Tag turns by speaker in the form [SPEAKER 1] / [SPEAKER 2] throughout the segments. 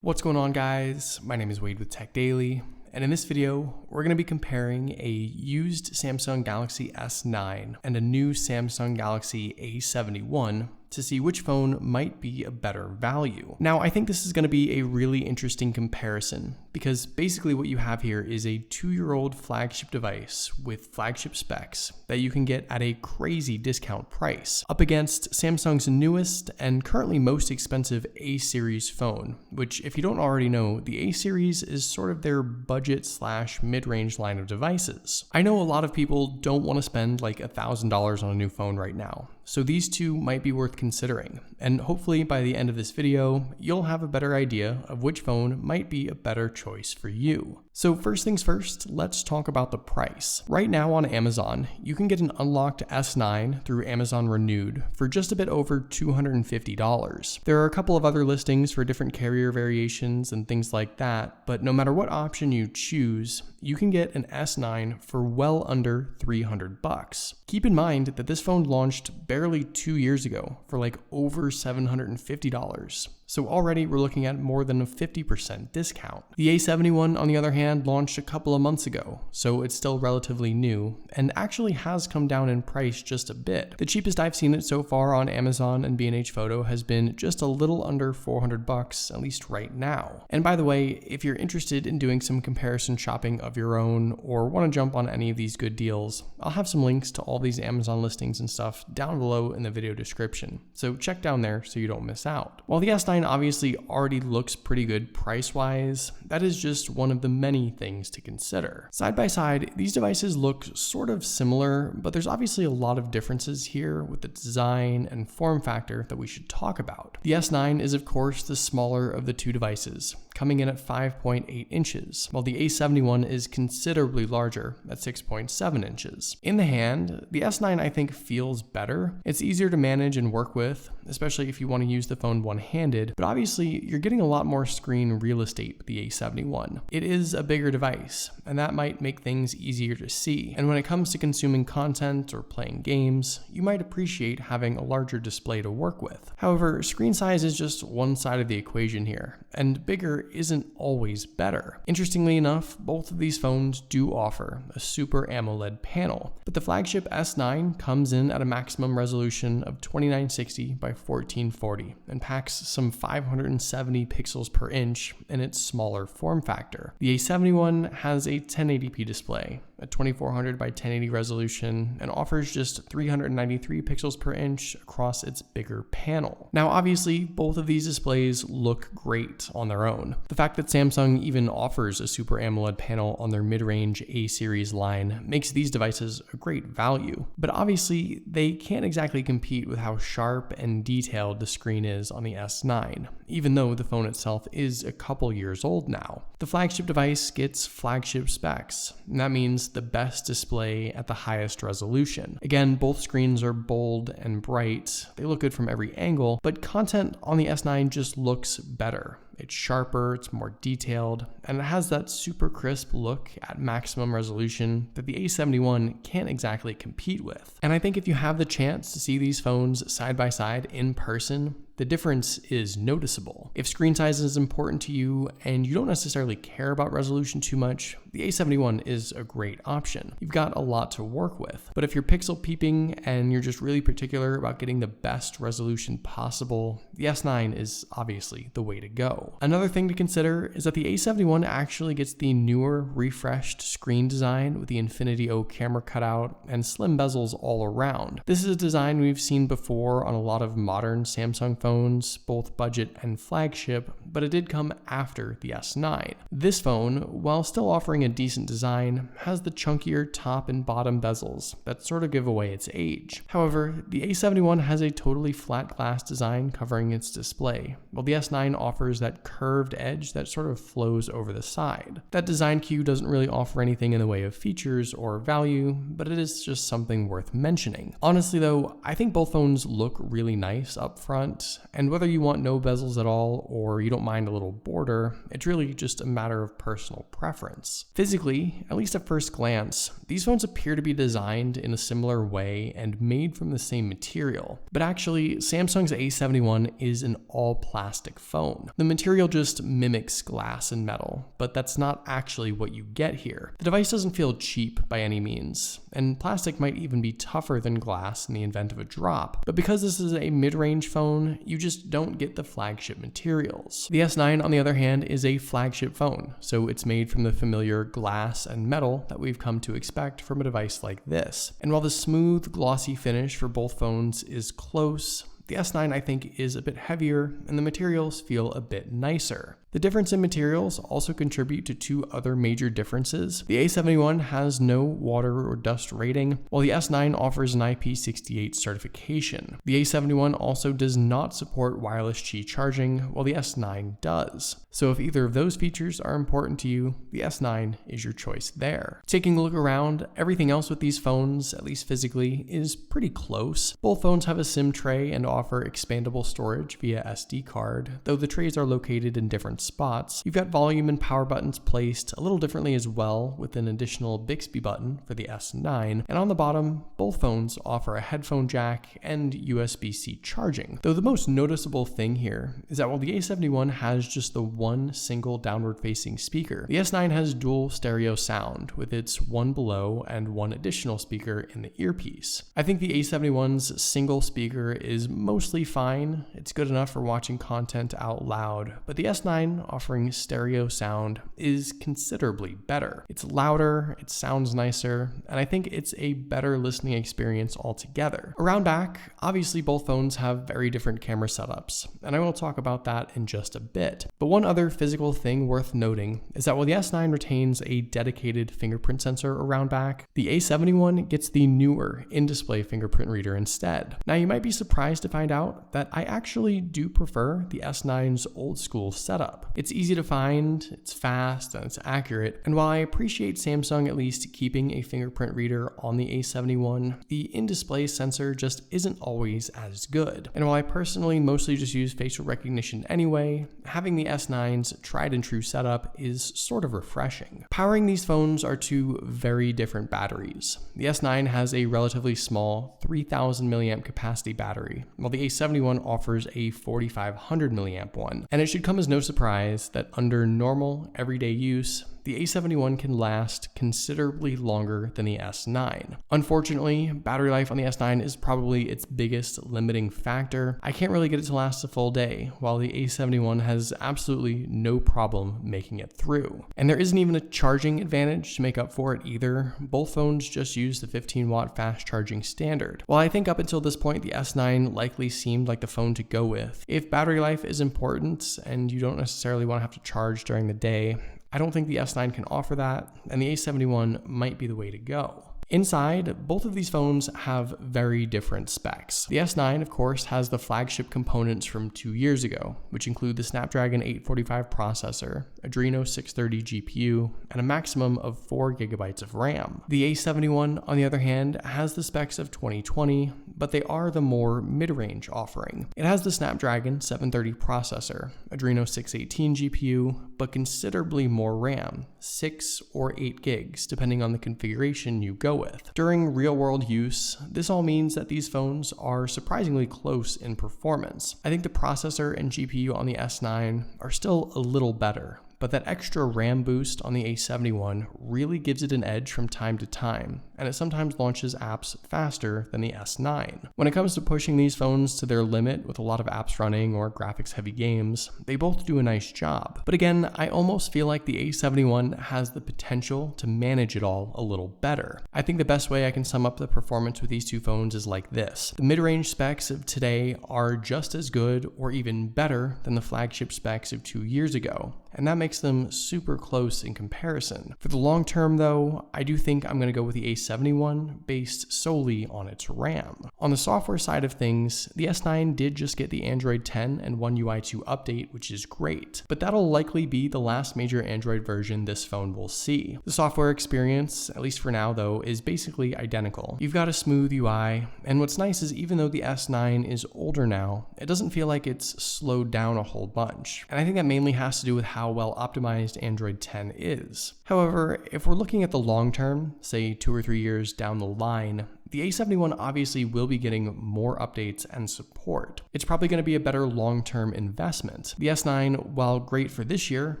[SPEAKER 1] What's going on, guys? My name is Wade with TechDaily, and in this video, we're going to be comparing a used Samsung Galaxy S9 and a new Samsung Galaxy A71 to see which phone might be a better value. Now, I think this is going to be a really interesting comparison because basically what you have here is a 2-year-old flagship device with flagship specs that you can get at a crazy discount price up against Samsung's newest and currently most expensive A series phone, which, if you don't already know, the A series is sort of their budget / mid-range line of devices. I know a lot of people don't want to spend like $1,000 on a new phone right now, so these two might be worth considering, and hopefully by the end of this video, you'll have a better idea of which phone might be a better choice for you. So first things first, let's talk about the price. Right now on Amazon, you can get an unlocked S9 through Amazon Renewed for just a bit over $250. There are a couple of other listings for different carrier variations and things like that, but no matter what option you choose, you can get an S9 for well under $300. Keep in mind that this phone launched barely 2 years ago for like over $750. So already we're looking at more than a 50% discount. The A71, on the other hand, launched a couple of months ago, so it's still relatively new and actually has come down in price just a bit. The cheapest I've seen it so far on Amazon and B&H Photo has been just a little under $400, at least right now. And by the way, if you're interested in doing some comparison shopping of your own or want to jump on any of these good deals, I'll have some links to all these Amazon listings and stuff down below in the video description, so check down there so you don't miss out. While the S9 obviously already looks pretty good price-wise, that is just one of the many things to consider. Side by side, these devices look sort of similar, but there's obviously a lot of differences here with the design and form factor that we should talk about. The S9 is of course the smaller of the two devices, coming in at 5.8 inches, while the A71 is considerably larger at 6.7 inches. In the hand, the S9 I think feels better. It's easier to manage and work with, especially if you want to use the phone one-handed, but obviously you're getting a lot more screen real estate with the A71. It is a bigger device, and that might make things easier to see. And when it comes to consuming content or playing games, you might appreciate having a larger display to work with. However, screen size is just one side of the equation here, and bigger isn't always better. Interestingly enough, both of these phones do offer a Super AMOLED panel, but the flagship S9 comes in at a maximum resolution of 2960 by 1440 and packs some 570 pixels per inch in its smaller form factor. The A71 has a 1080p display, a 2400 by 1080 resolution, and offers just 393 pixels per inch across its bigger panel. Now, obviously, both of these displays look great on their own. The fact that Samsung even offers a Super AMOLED panel on their mid-range A series line makes these devices a great value, but obviously they can't exactly compete with how sharp and detailed the screen is on the S9, even though the phone itself is a couple years old now. The flagship device gets flagship specs, and that means the best display at the highest resolution. Again, both screens are bold and bright. They look good from every angle, but content on the S9 just looks better. It's sharper, it's more detailed, and it has that super crisp look at maximum resolution that the A71 can't exactly compete with. And I think if you have the chance to see these phones side by side in person, the difference is noticeable. If screen size is important to you and you don't necessarily care about resolution too much, the A71 is a great option. You've got a lot to work with. But if you're pixel peeping and you're just really particular about getting the best resolution possible, the S9 is obviously the way to go. Another thing to consider is that the A71 actually gets the newer, refreshed screen design with the Infinity O camera cutout and slim bezels all around. This is a design we've seen before on a lot of modern Samsung phones, both budget and flagship, but it did come after the S9. This phone, while still offering a decent design, has the chunkier top and bottom bezels that sort of give away its age. However, the A71 has a totally flat glass design covering its display, while the S9 offers that curved edge that sort of flows over the side. That design cue doesn't really offer anything in the way of features or value, but it is just something worth mentioning. Honestly though, I think both phones look really nice up front, and whether you want no bezels at all or you don't mind a little border, it's really just a matter of personal preference. Physically, at least at first glance, these phones appear to be designed in a similar way and made from the same material. But actually, Samsung's A71 is an all-plastic phone. The material just mimics glass and metal, but that's not actually what you get here. The device doesn't feel cheap by any means, and plastic might even be tougher than glass in the event of a drop. But because this is a mid-range phone, you just don't get the flagship materials. The S9, on the other hand, is a flagship phone, so it's made from the familiar glass and metal that we've come to expect from a device like this. And while the smooth, glossy finish for both phones is close, the S9 I think is a bit heavier and the materials feel a bit nicer. The difference in materials also contribute to two other major differences. The A71 has no water or dust rating, while the S9 offers an IP68 certification. The A71 also does not support wireless Qi charging, while the S9 does. So if either of those features are important to you, the S9 is your choice there. Taking a look around, everything else with these phones, at least physically, is pretty close. Both phones have a SIM tray and offer expandable storage via SD card, though the trays are located in different spots. You've got volume and power buttons placed a little differently as well, with an additional Bixby button for the S9, and on the bottom, both phones offer a headphone jack and USB-C charging. Though the most noticeable thing here is that while the A71 has just the one single downward-facing speaker, the S9 has dual stereo sound, with its one below and one additional speaker in the earpiece. I think the A71's single speaker is mostly fine. It's good enough for watching content out loud, but the S9 offering stereo sound is considerably better. It's louder, it sounds nicer, and I think it's a better listening experience altogether. Around back, obviously both phones have very different camera setups, and I will talk about that in just a bit. But one other physical thing worth noting is that while the S9 retains a dedicated fingerprint sensor around back, the A71 gets the newer in-display fingerprint reader instead. Now you might be surprised to find out that I actually do prefer the S9's old school setup. It's easy to find, it's fast, and it's accurate, and while I appreciate Samsung at least keeping a fingerprint reader on the A71, the in-display sensor just isn't always as good. And while I personally mostly just use facial recognition anyway, having the S9's tried and true setup is sort of refreshing. Powering these phones are two very different batteries. The S9 has a relatively small 3000 mAh capacity battery, while the A71 offers a 4500 mAh one. And it should come as no surprise that under normal, everyday use, the A71 can last considerably longer than the S9. Unfortunately, battery life on the S9 is probably its biggest limiting factor. I can't really get it to last a full day, while the A71 has absolutely no problem making it through. And there isn't even a charging advantage to make up for it either. Both phones just use the 15-watt fast charging standard. While I think up until this point the S9 likely seemed like the phone to go with, if battery life is important and you don't necessarily want to have to charge during the day, I don't think the S9 can offer that, and the A71 might be the way to go. Inside, both of these phones have very different specs. The S9, of course, has the flagship components from 2 years ago, which include the Snapdragon 845 processor, Adreno 630 GPU, and a maximum of 4 GB of RAM. The A71, on the other hand, has the specs of 2020, but they are the more mid-range offering. It has the Snapdragon 730 processor, Adreno 618 GPU, but considerably more RAM, 6 or 8 gigs, depending on the configuration you go with. During real-world use, this all means that these phones are surprisingly close in performance. I think the processor and GPU on the S9 are still a little better, but that extra RAM boost on the A71 really gives it an edge from time to time, and it sometimes launches apps faster than the S9. When it comes to pushing these phones to their limit with a lot of apps running or graphics-heavy games, they both do a nice job. But again, I almost feel like the A71 has the potential to manage it all a little better. I think the best way I can sum up the performance with these two phones is like this. The mid-range specs of today are just as good or even better than the flagship specs of 2 years ago, and that makes them super close in comparison. For the long term though, I do think I'm going to go with the A71 based solely on its RAM. On the software side of things, the S9 did just get the Android 10 and One UI 2 update, which is great, but that'll likely be the last major Android version this phone will see. The software experience, at least for now though, is basically identical. You've got a smooth UI, and what's nice is even though the S9 is older now, it doesn't feel like it's slowed down a whole bunch. And I think that mainly has to do with how well optimized Android 10 is. However, if we're looking at the long term, say 2 or 3 years down the line, the A71 obviously will be getting more updates and support. It's probably going to be a better long-term investment. The S9, while great for this year,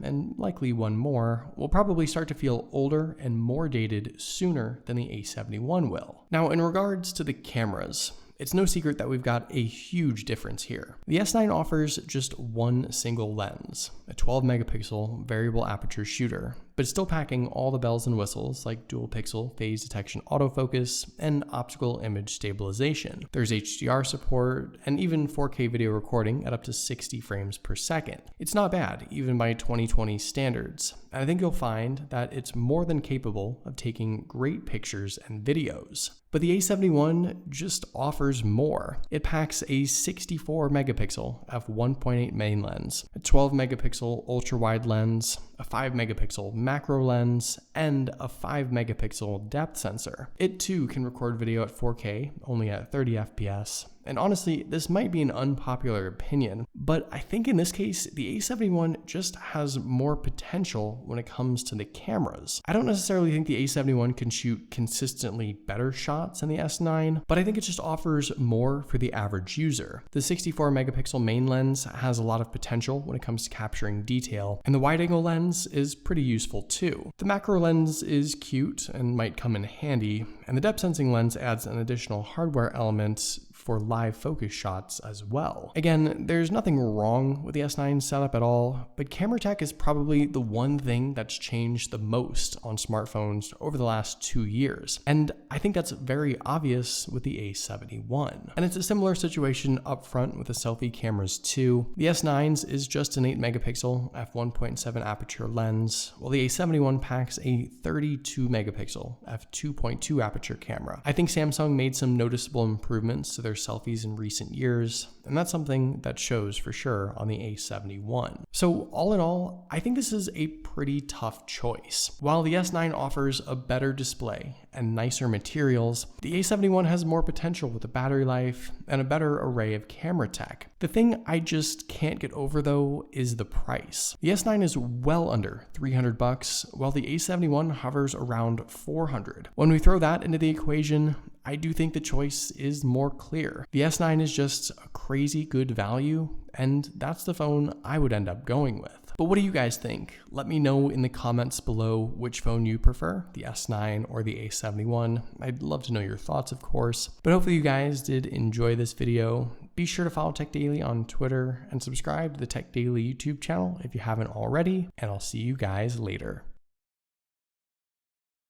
[SPEAKER 1] and likely one more, will probably start to feel older and more dated sooner than the A71 will. Now, in regards to the cameras, it's no secret that we've got a huge difference here. The S9 offers just one single lens, a 12 megapixel variable aperture shooter, but it's still packing all the bells and whistles like dual pixel phase detection autofocus and optical image stabilization. There's HDR support and even 4K video recording at up to 60 frames per second. It's not bad, even by 2020 standards, and I think you'll find that it's more than capable of taking great pictures and videos. But the A71 just offers more. It packs a 64 megapixel f1.8 main lens, a 12 megapixel ultra wide lens, a 5 megapixel macro lens, and a 5 megapixel depth sensor. It too can record video at 4K, only at 30 FPS. And honestly, this might be an unpopular opinion, but I think in this case, the A71 just has more potential when it comes to the cameras. I don't necessarily think the A71 can shoot consistently better shots than the S9, but I think it just offers more for the average user. The 64 megapixel main lens has a lot of potential when it comes to capturing detail, and the wide angle lens is pretty useful too. The macro lens is cute and might come in handy, and the depth sensing lens adds an additional hardware element for live focus shots as well. Again, there's nothing wrong with the S9 setup at all, but camera tech is probably the one thing that's changed the most on smartphones over the last 2 years. And I think that's very obvious with the A71. And it's a similar situation up front with the selfie cameras too. The S9's is just an 8 megapixel f1.7 aperture lens, while the A71 packs a 32 megapixel f2.2 aperture camera. I think Samsung made some noticeable improvements to their selfies in recent years, and that's something that shows for sure on the A71. So all in all, I think this is a pretty tough choice. While the S9 offers a better display and nicer materials, the A71 has more potential with the battery life and a better array of camera tech. The thing I just can't get over though is the price. The S9 is well under $300, while the A71 hovers around $400. When we throw that into the equation, I do think the choice is more clear. The S9 is just a crazy good value, and that's the phone I would end up going with. But what do you guys think? Let me know in the comments below which phone you prefer, the S9 or the A71. I'd love to know your thoughts, of course. But hopefully you guys did enjoy this video. Be sure to follow TechDaily on Twitter and subscribe to the TechDaily YouTube channel if you haven't already, and I'll see you guys later.